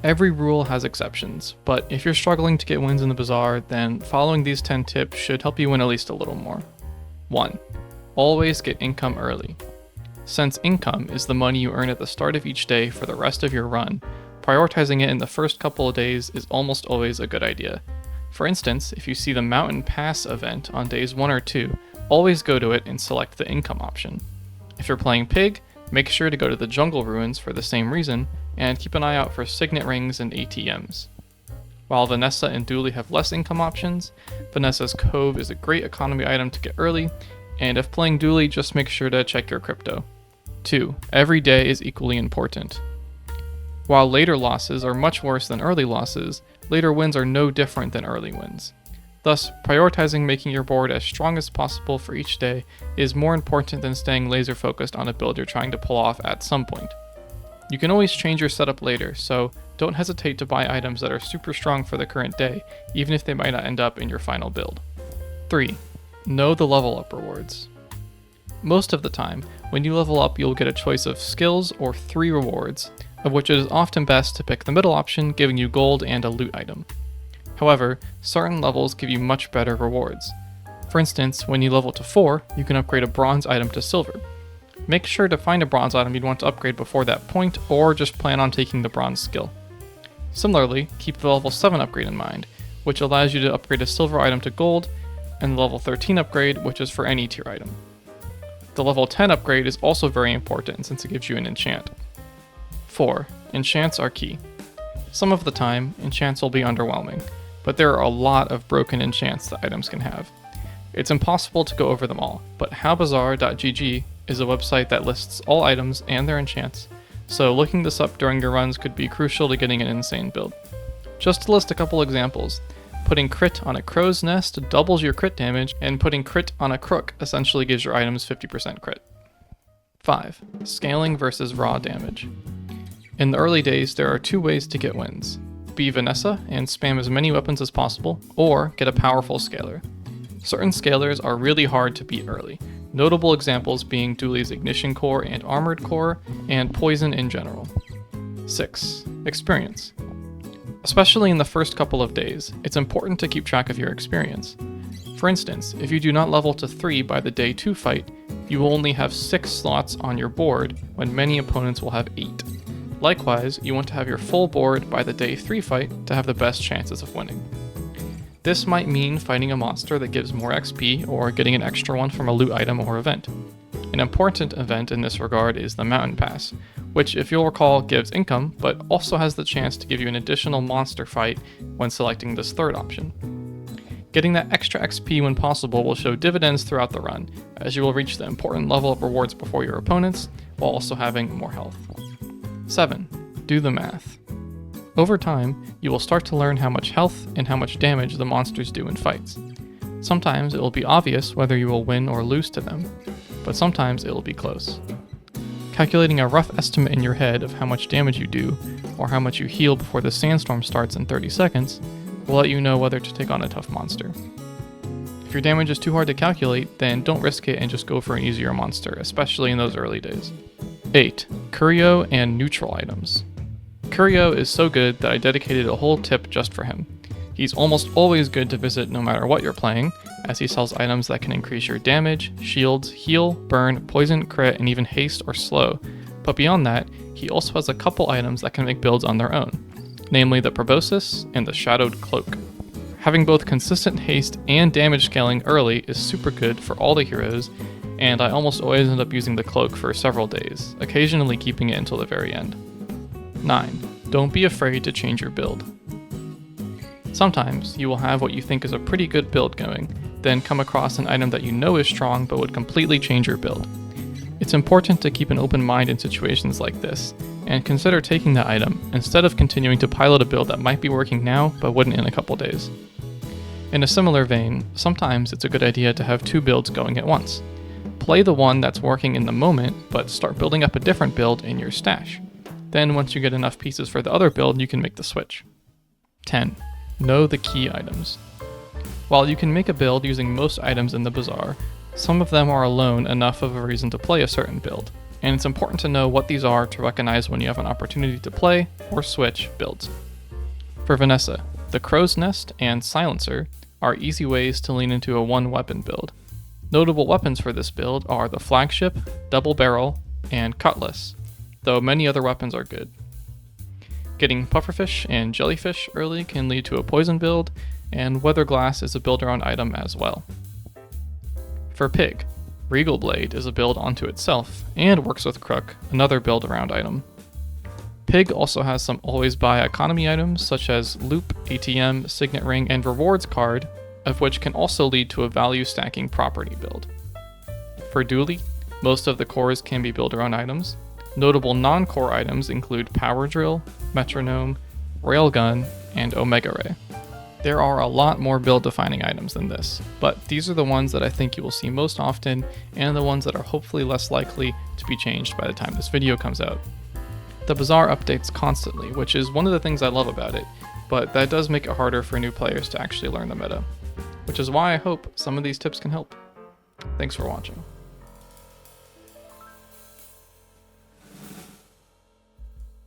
Every rule has exceptions, but if you're struggling to get wins in the Bazaar, then following these 10 tips should help you win at least a little more. 1. Always get income early. Since income is the money you earn at the start of each day for the rest of your run, prioritizing it in the first couple of days is almost always a good idea. For instance, if you see the Mountain Pass event on days 1 or 2, always go to it and select the income option. If you're playing Pig, make sure to go to the Jungle Ruins for the same reason, and keep an eye out for Signet Rings and ATMs. While Vanessa and Dooley have less income options, Vanessa's Cove is a great economy item to get early, and if playing Dooley, just make sure to check your crypto. 2. Every day is equally important. While later losses are much worse than early losses, later wins are no different than early wins. Thus, prioritizing making your board as strong as possible for each day is more important than staying laser focused on a build you're trying to pull off at some point. You can always change your setup later, so don't hesitate to buy items that are super strong for the current day, even if they might not end up in your final build. 3. Know the level up rewards. Most of the time, when you level up, you'll get a choice of skills or 3 rewards, of which it is often best to pick the middle option, giving you gold and a loot item. However, certain levels give you much better rewards. For instance, when you level to 4, you can upgrade a bronze item to silver. Make sure to find a bronze item you'd want to upgrade before that point, or just plan on taking the bronze skill. Similarly, keep the level 7 upgrade in mind, which allows you to upgrade a silver item to gold, and the level 13 upgrade, which is for any tier item. The level 10 upgrade is also very important since it gives you an enchant. 4. Enchants are key. Some of the time, enchants will be underwhelming, but there are a lot of broken enchants that items can have. It's impossible to go over them all, but howbazaar.gg is a website that lists all items and their enchants, so looking this up during your runs could be crucial to getting an insane build. Just to list a couple examples, putting crit on a crow's nest doubles your crit damage, and putting crit on a crook essentially gives your items 50% crit. 5. Scaling versus raw damage. In the early days, there are 2 ways to get wins. Be Vanessa and spam as many weapons as possible, or get a powerful scaler. Certain scalers are really hard to beat early, notable examples being Dooley's Ignition Core and Armored Core, and Poison in general. 6. Experience. Especially in the first couple of days, it's important to keep track of your experience. For instance, if you do not level to 3 by the day 2 fight, you will only have 6 slots on your board when many opponents will have 8. Likewise, you want to have your full board by the day 3 fight to have the best chances of winning. This might mean fighting a monster that gives more XP or getting an extra one from a loot item or event. An important event in this regard is the Mountain Pass, which if you'll recall gives income, but also has the chance to give you an additional monster fight when selecting this third option. Getting that extra XP when possible will show dividends throughout the run, as you will reach the important level of rewards before your opponents, while also having more health. 7. Do the math. Over time, you will start to learn how much health and how much damage the monsters do in fights. Sometimes it will be obvious whether you will win or lose to them, but sometimes it will be close. Calculating a rough estimate in your head of how much damage you do, or how much you heal before the sandstorm starts in 30 seconds, will let you know whether to take on a tough monster. If your damage is too hard to calculate, then don't risk it and just go for an easier monster, especially in those early days. 8. Curio and neutral items. Curio is so good that I dedicated a whole tip just for him. He's almost always good to visit no matter what you're playing, as he sells items that can increase your damage, shields, heal, burn, poison, crit, and even haste or slow. But beyond that, he also has a couple items that can make builds on their own, namely the Proboscis and the Shadowed Cloak. Having both consistent haste and damage scaling early is super good for all the heroes, and I almost always end up using the cloak for several days, occasionally keeping it until the very end. 9. Don't be afraid to change your build. Sometimes you will have what you think is a pretty good build going, then come across an item that you know is strong but would completely change your build. It's important to keep an open mind in situations like this, and consider taking that item instead of continuing to pilot a build that might be working now but wouldn't in a couple days. In a similar vein, sometimes it's a good idea to have 2 builds going at once. Play the one that's working in the moment, but start building up a different build in your stash. Then once you get enough pieces for the other build, you can make the switch. 10. Know the key items. While you can make a build using most items in the Bazaar, some of them are alone enough of a reason to play a certain build. and it's important to know what these are to recognize when you have an opportunity to play or switch builds. For Vanessa, the Crow's Nest and Silencer are easy ways to lean into a one-weapon build. Notable weapons for this build are the Flagship, Double Barrel, and Cutlass, though many other weapons are good. Getting Pufferfish and Jellyfish early can lead to a poison build, and Weather Glass is a build-around item as well. For Pig, Regal Blade is a build onto itself, and works with Crook, another build-around item. Pig also has some always buy economy items such as Loop, ATM, Signet Ring, and Rewards card, of which can also lead to a value stacking property build. For Dooley, most of the cores can be build-around items. Notable non-core items include Power Drill, Metronome, Railgun, and Omega Ray. There are a lot more build-defining items than this, but these are the ones that I think you will see most often, and the ones that are hopefully less likely to be changed by the time this video comes out. The Bazaar updates constantly, which is one of the things I love about it, but that does make it harder for new players to actually learn the meta, which is why I hope some of these tips can help. Thanks for watching.